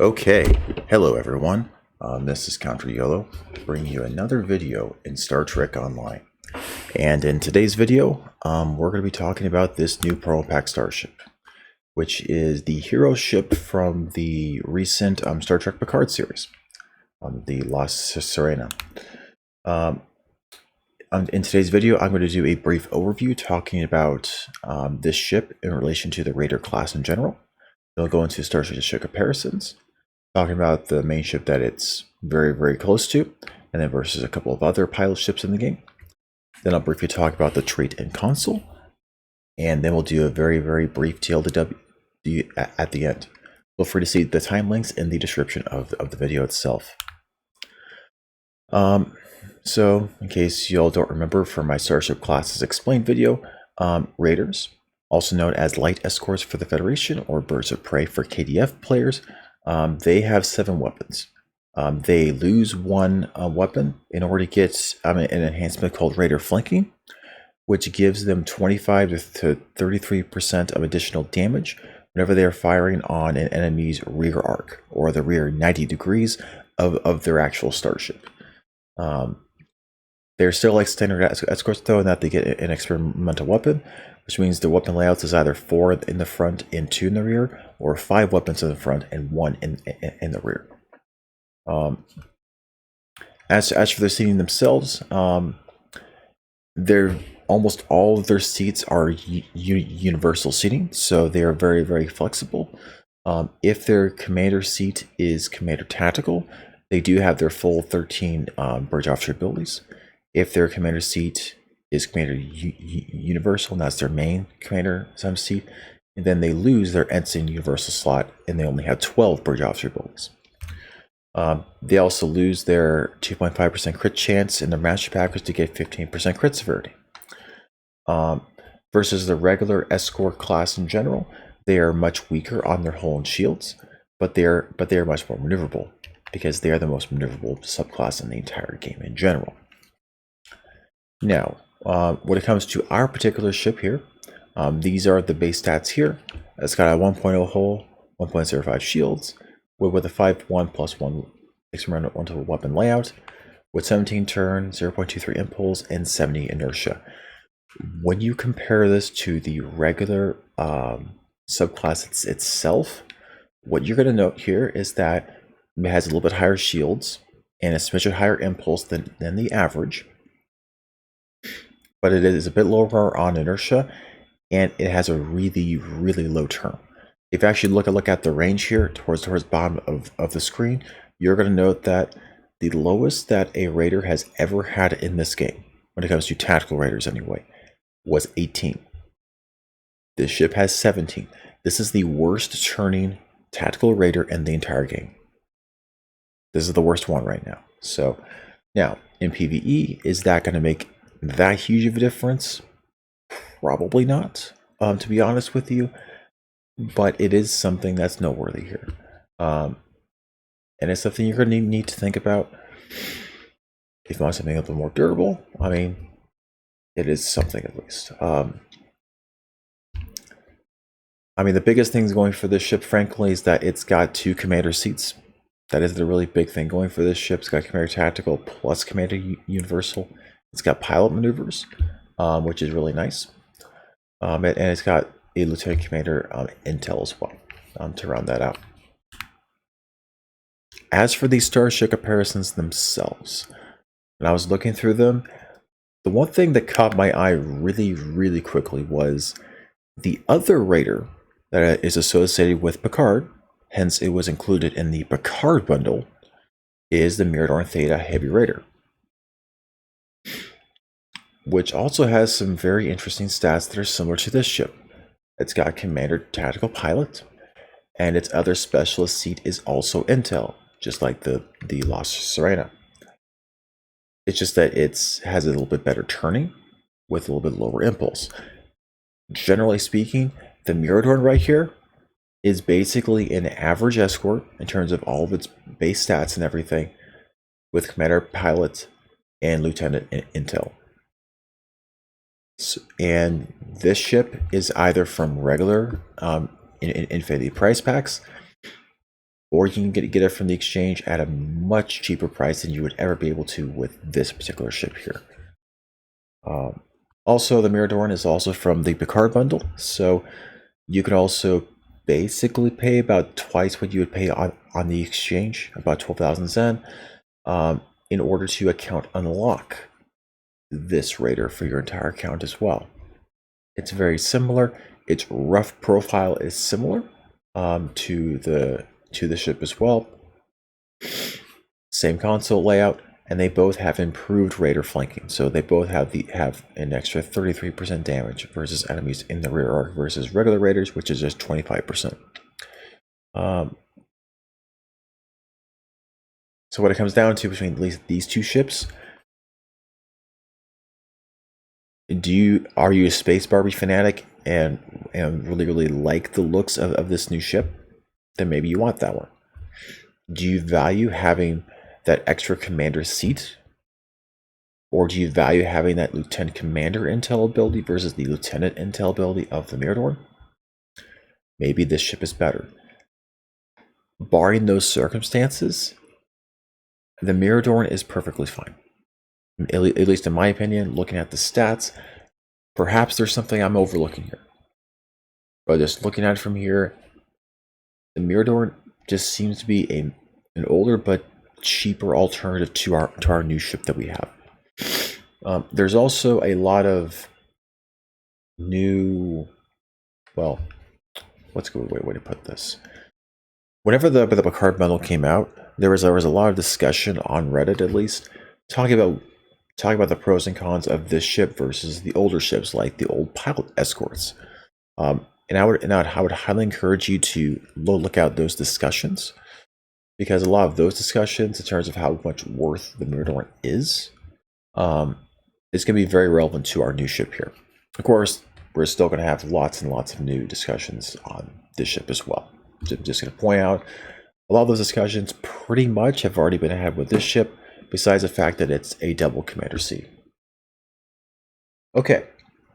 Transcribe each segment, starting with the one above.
Okay, hello everyone. This is CounterYolo, bringing you another video in Star Trek Online. And in today's video, we're going to be talking about this new Pearl Pack Starship, which is the hero ship from the recent Star Trek Picard series, the Sirena. In today's video, I'm going to do a brief overview talking about this ship in relation to the Raider class in general. Then we'll go into Starship Comparisons, talking about the main ship that it's very, very close to, and then versus a couple of other pilot ships in the game. Then I'll briefly talk about the trait and console, and then we'll do a very, very brief TLDW at the end. Feel free to see the time links in the description of the video itself. So, in case you all don't remember from my Starship Classes Explained video, Raiders, also known as Light Escorts for the Federation or Birds of Prey for KDF players, they have 7 weapons. They lose 1 weapon in order to get an enhancement called Raider Flanking, which gives them 25 to 33% of additional damage whenever they are firing on an enemy's rear arc, or the rear 90 degrees of their actual starship. They're still like standard escorts though, in that they get an experimental weapon, which means the weapon layouts is either 4 in the front and 2 in the rear, or 5 weapons in the front and 1 in the rear. As for their seating themselves, they're almost all of their seats are universal seating, so they are very, very flexible. If their commander seat is Commander Tactical, they do have their full 13 bridge officer abilities. If their commander seat is Commander Universal, and that's their main commander seat, and then they lose their Ensign Universal slot, and they only have 12 bridge officer abilities. They also lose their 2.5% crit chance in their master package to get 15% crit severity. Versus the regular escort class in general, they are much weaker on their hull and shields, but they are much more maneuverable, because they are the most maneuverable subclass in the entire game in general. Now, when it comes to our particular ship here, these are the base stats here. It's got a 1.0 hull, 1.05 shields, with a 5/1+1 experimental weapon layout, with 17 turn, 0.23 impulse, and 70 inertia. When you compare this to the regular subclass itself, what you're going to note here is that it has a little bit higher shields and a smidgen higher impulse than the average, but it is a bit lower on inertia, and it has a really, really low turn. If you actually look at the range here towards the bottom of the screen, you're going to note that the lowest that a Raider has ever had in this game, when it comes to tactical Raiders anyway, was 18. This ship has 17. This is the worst turning tactical Raider in the entire game. This is the worst one right now. So now in PvE, is that going to make that huge of a difference? Probably not, to be honest with you, but it is something that's noteworthy here. And it's something you're going to need to think about. If you want something a little more durable, I mean, it is something at least. I mean, the biggest things going for this ship, frankly, is that it's got 2 commander seats. That is the really big thing going for this ship. It's got Commander Tactical plus Commander Universal. It's got pilot maneuvers, which is really nice. And it's got a Lieutenant Commander intel as well, to round that out. As for the Starship Comparisons themselves, when I was looking through them, the one thing that caught my eye really, really quickly was the other Raider that is associated with Picard, hence it was included in the Picard bundle, is the Miradorn Theta Heavy Raider, which also has some very interesting stats that are similar to this ship. It's got Commander Tactical Pilot, and its other specialist seat is also Intel, just like the Lost Sirena. It's just that it has a little bit better turning with a little bit lower impulse. Generally speaking, the Miradorn right here is basically an average escort in terms of all of its base stats and everything, with Commander Pilot and Lieutenant Intel. And this ship is either from regular Infinity price packs, or you can get it from the exchange at a much cheaper price than you would ever be able to with this particular ship here. Also, the Miradorn is also from the Picard bundle, so you could also basically pay about twice what you would pay on the exchange, about 12,000 Zen, in order to account unlock this Raider for your entire account as well. It's very similar. Its rough profile is similar to the ship as well. Same console layout, and they both have improved Raider flanking. So they both have an extra 33% damage versus enemies in the rear arc versus regular Raiders, which is just 25%. So what it comes down to between at least these two ships, are you a Space Barbie fanatic and really like the looks of this new ship? Then maybe you want that one. Do you value having that extra commander seat? Or do you value having that lieutenant commander intel ability versus the lieutenant intel ability of the Miradorn? Maybe this ship is better. Barring those circumstances, the Miradorn is perfectly fine. At least in my opinion, looking at the stats, perhaps there's something I'm overlooking here. But just looking at it from here, the Miradorn just seems to be an older but cheaper alternative to our new ship that we have. There's also a lot of new, well, what's a good way to put this? Whenever the Picard bundle came out, there was a lot of discussion on Reddit, at least, talking about the pros and cons of this ship versus the older ships, like the old pilot escorts. And I would highly encourage you to look out those discussions, because a lot of those discussions, in terms of how much worth the Miradorn is going to be very relevant to our new ship here. Of course, we're still going to have lots and lots of new discussions on this ship as well. So I'm just going to point out, a lot of those discussions pretty much have already been had with this ship, besides the fact that it's a double commander seat. Okay,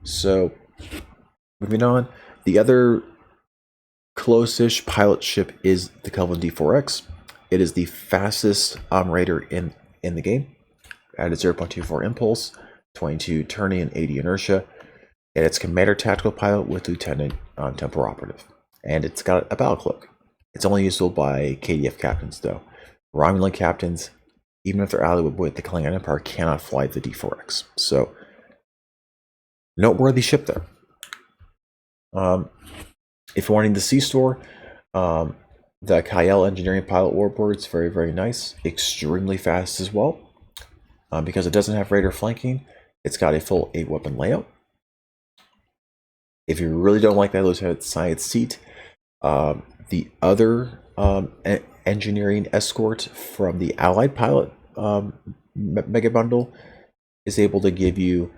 so moving on, the other close-ish pilot ship is the Kelvin D4X. It is the fastest Raider in the game, at a 0.24 impulse, 22 turning, and 80 inertia. And it's commander tactical pilot with lieutenant temporal operative. And it's got a battle cloak. It's only usable by KDF captains, though. Romulan captains, even if they're allied with the Klingon Empire, cannot fly the D4X. So, noteworthy ship there. If you're wanting the C-Store, the Kyle Engineering Pilot Warbird is very, very nice. Extremely fast as well. Because it doesn't have Raider flanking, it's got a full 8-weapon layout. If you really don't like that lieutenant science seat, the other engineering escort from the Allied Pilot Mega Bundle is able to give you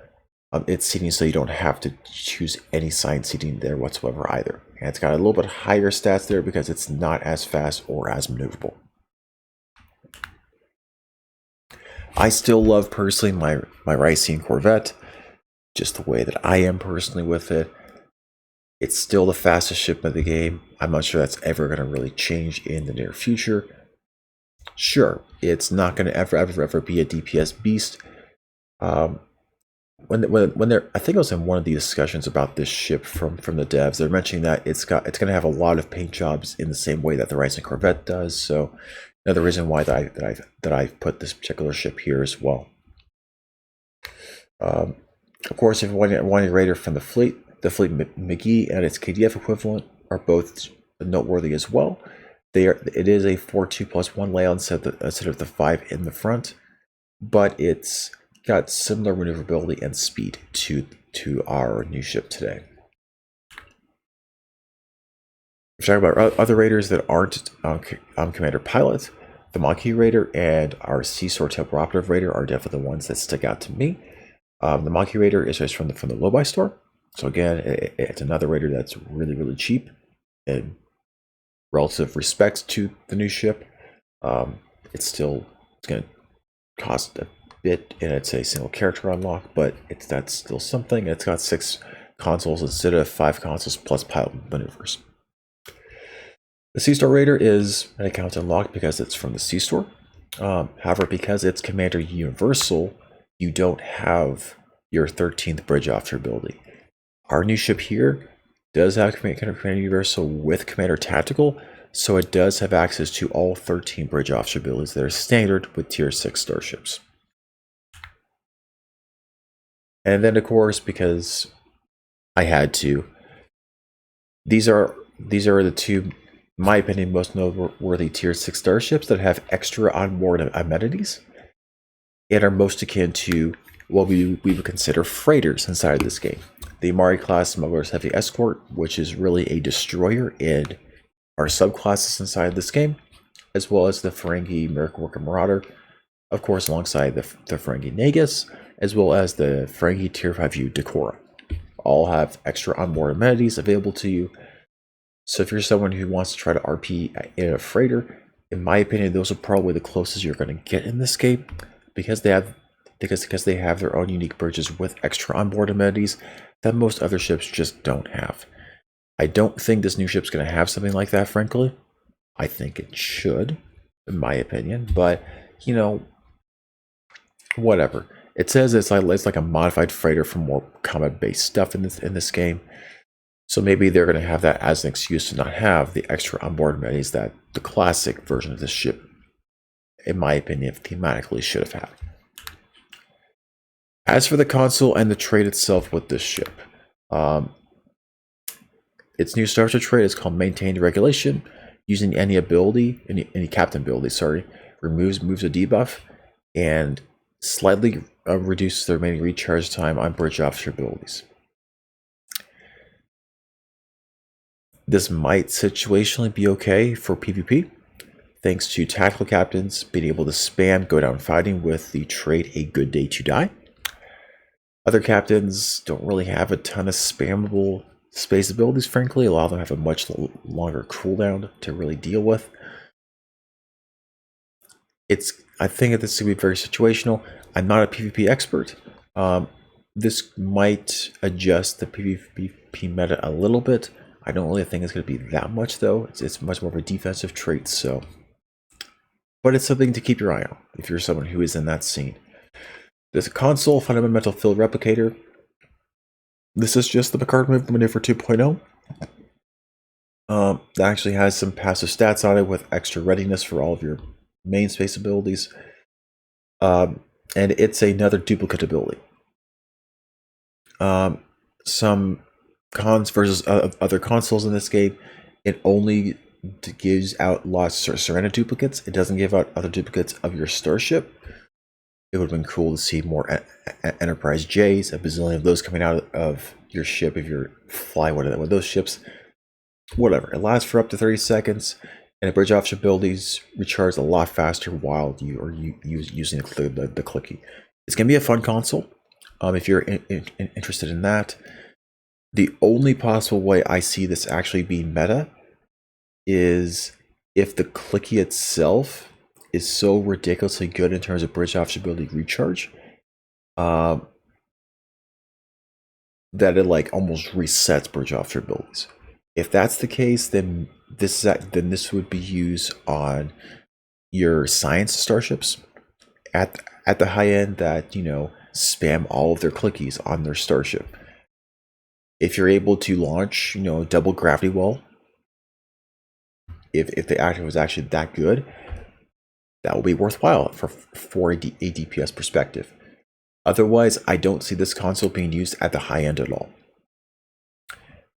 its seating, so you don't have to choose any science seating there whatsoever either. And it's got a little bit higher stats there because it's not as fast or as maneuverable. I still love personally my Ricine Corvette, just the way that I am personally with it. It's still the fastest ship of the game. I'm not sure that's ever going to really change in the near future. Sure, it's not going to ever be a DPS beast. When they're, I think it was in one of the discussions about this ship from the devs, they're mentioning that it's going to have a lot of paint jobs in the same way that the Ricine Corvette does. So another reason why that I've put this particular ship here as well. Of course, if you want a Raider from the Fleet McGee and its KDF equivalent are both noteworthy as well. It is a 4-2+1 layout instead of the 5 in the front, but it's got similar maneuverability and speed to our new ship today. If we're talking about other Raiders that aren't Commander Pilot, the Maquis Raider and our Seesaw Temporal Operative Raider are definitely the ones that stick out to me. The Maquis Raider is just from the low-buy store. So again, it's another Raider that's really, really cheap in relative respects to the new ship. It's going to cost a bit, and it's a single character unlock, but that's still something. It's got 6 consoles instead of 5 consoles plus pilot maneuvers. The C-Star Raider is an account unlocked because it's from the C-Store. However, because it's Commander Universal, you don't have your 13th Bridge Officer ability. Our new ship here does have Commander Universal with Commander Tactical, so it does have access to all 13 Bridge Officer abilities that are standard with Tier 6 starships. And then, of course, because I had to, these are the two, in my opinion, most noteworthy Tier 6 starships that have extra onboard amenities and are most akin to what we would consider freighters inside this game. The Amari-class Smuggler's Heavy Escort, which is really a destroyer in our subclasses inside this game, as well as the Ferengi Miracle Worker Marauder, of course, alongside the Ferengi Nagus, as well as the Ferengi Tier 5U Decora. All have extra onboard amenities available to you. So if you're someone who wants to try to RP in a freighter, in my opinion, those are probably the closest you're going to get in this game, because they have their own unique bridges with extra onboard amenities that most other ships just don't have. I don't think this new ship's going to have something like that, frankly. I think it should, in my opinion, but, you know, whatever. It says it's like a modified freighter for more combat-based stuff in this game. So maybe they're going to have that as an excuse to not have the extra onboard amenities that the classic version of this ship, in my opinion, thematically should have had. As for the console and the trait itself with this ship, its new starter trait is called Maintained Regulation. Using any ability, any captain ability, sorry, moves a debuff and slightly reduces the remaining recharge time on bridge officer abilities. This might situationally be okay for PvP, thanks to tactical captains being able to spam go down fighting with the trait A Good Day to Die. Other captains don't really have a ton of spammable space abilities, frankly. A lot of them have a much longer cooldown to really deal with. I think that this is going to be very situational. I'm not a PvP expert. This might adjust the PvP meta a little bit. I don't really think it's going to be that much, though. It's much more of a defensive trait, so. But it's something to keep your eye on if you're someone who is in that scene. There's a console fundamental field replicator. This is just the Picard maneuver 2.0. That actually has some passive stats on it with extra readiness for all of your main space abilities. And it's another duplicate ability. Some cons versus other consoles in this game, it only gives out lost Sirena duplicates. It doesn't give out other duplicates of your starship. It would have been cool to see more Enterprise J's, a bazillion of those coming out of your ship if you're flying one of those ships. Whatever. It lasts for up to 30 seconds, and the bridge officer abilities recharge a lot faster while you are using the clicky. It's going to be a fun console if you're interested in that. The only possible way I see this actually being meta is if the clicky itself is so ridiculously good in terms of bridge officer ability recharge that it like almost resets bridge officer abilities. If that's the case, then this would be used on your science starships at the high end that, you know, spam all of their clickies on their starship. If you're able to launch, you know, double gravity well, if the actor was actually that good, that will be worthwhile for a DPS perspective. Otherwise, I don't see this console being used at the high end at all.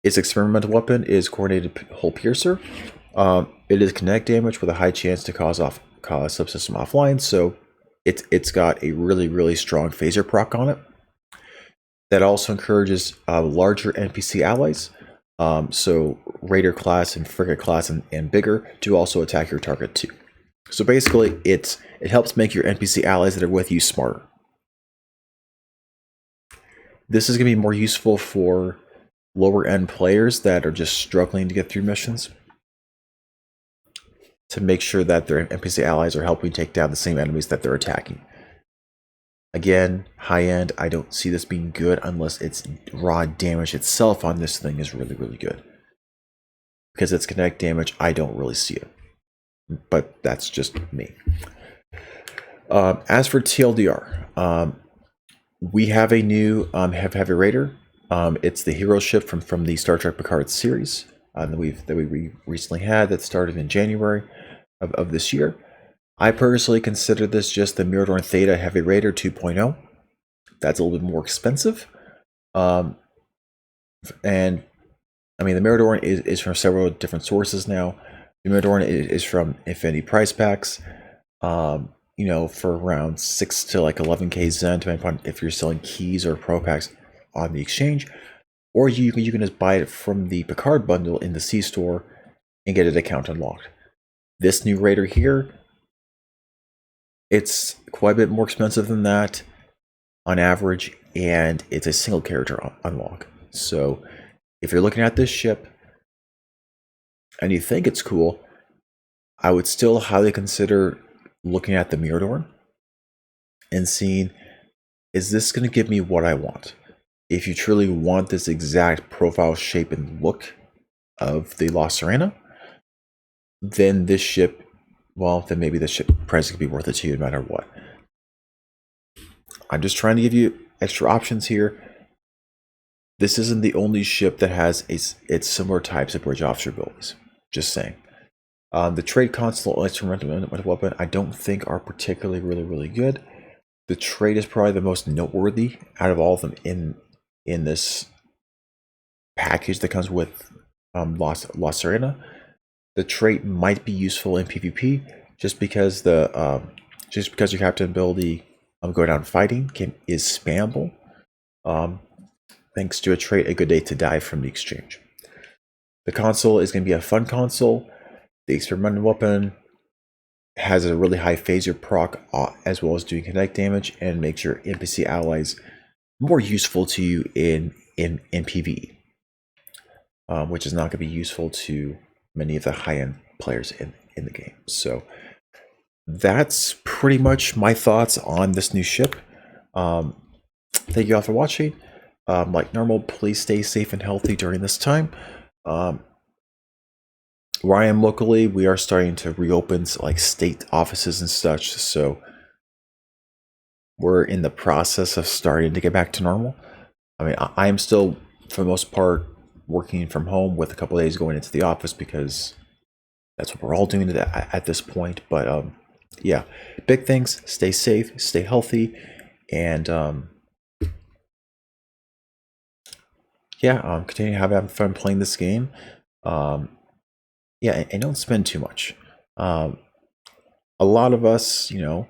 Its experimental weapon is Coordinated Hull Piercer. It is kinetic damage with a high chance to cause subsystem offline, so it's got a really strong phaser proc on it. That also encourages larger NPC allies, so Raider class and Frigate class and bigger, to also attack your target too. So basically, it helps make your NPC allies that are with you smarter. This is going to be more useful for lower end players that are just struggling to get through missions, to make sure that their NPC allies are helping take down the same enemies that they're attacking. Again, high end, I don't see this being good unless its raw damage itself on this thing is really good. because it's kinetic damage, I don't really see it. But that's just me. As for TLDR, we have a new Heavy Raider. It's the hero ship from the Star Trek Picard series that we recently had, that started in January of this year. I personally consider this just the Miradorn Theta Heavy Raider 2.0. That's a little bit more expensive. And I mean, the Miradorn is from several different sources now. The Miradorn is from Infinity Price Packs, you know, for around 6 to like 11k Zen, depending on if you're selling keys or pro packs on the exchange, or you can just buy it from the Picard bundle in the C store and get it account unlocked. This new Raider here, it's quite a bit more expensive than that on average, and it's a single character unlock. So if you're looking at this ship and you think it's cool, I would still highly consider looking at the Miradorn and seeing, is this going to give me what I want? If you truly want this exact profile, shape, and look of the Lost Sirena, then this ship, well, then maybe the ship price could be worth it to you no matter what. I'm just trying to give you extra options here. This isn't the only ship that has its similar types of bridge officer abilities. Just saying. The trade console instrumental weapon I don't think are particularly really good. The trade is probably the most noteworthy out of all of them in this package that comes with Lost Sirena. The trait might be useful in PvP just because your captain ability go down fighting is spammable. Thanks to a trait, a good day to die from the exchange. The console is going to be a fun console. The experimental weapon has a really high phaser proc, as well as doing kinetic damage, and makes your NPC allies more useful to you in PvE, which is not going to be useful to many of the high-end players in the game. So that's pretty much my thoughts on this new ship. Thank you all for watching. Like normal, please stay safe and healthy during this time. Where I am locally, we are starting to reopen like state offices and such, so we're in the process of starting to get back to normal. I mean, I am still, for the most part, working from home with a couple of days going into the office because that's what we're all doing at this point. But yeah, big things. Stay safe, stay healthy, and yeah, continue having fun playing this game. Yeah, and don't spend too much. A lot of us, you know,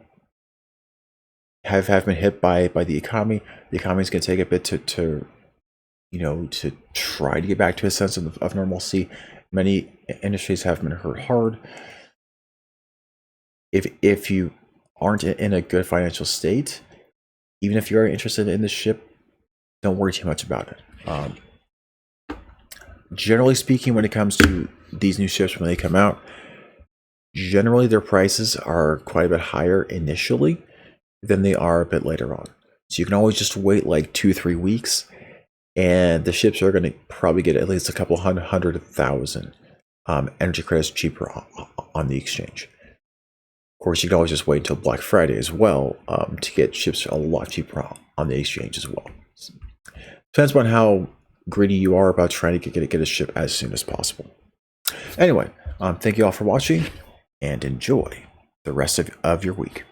have been hit by the economy. The economy is going to take a bit to try to get back to a sense of normalcy. Many industries have been hurt hard. If you aren't in a good financial state, even if you are interested in this ship, don't worry too much about it. Generally speaking, when it comes to these new ships when they come out, generally their prices are quite a bit higher initially than they are a bit later on. So you can always just wait like 2-3 weeks, and the ships are going to probably get at least a couple 100,000 energy credits cheaper on the exchange. Of course, you can always just wait until Black Friday as well to get ships a lot cheaper on the exchange as well. Depends on how greedy you are about trying to get a ship as soon as possible. Anyway, thank you all for watching, and enjoy the rest of your week.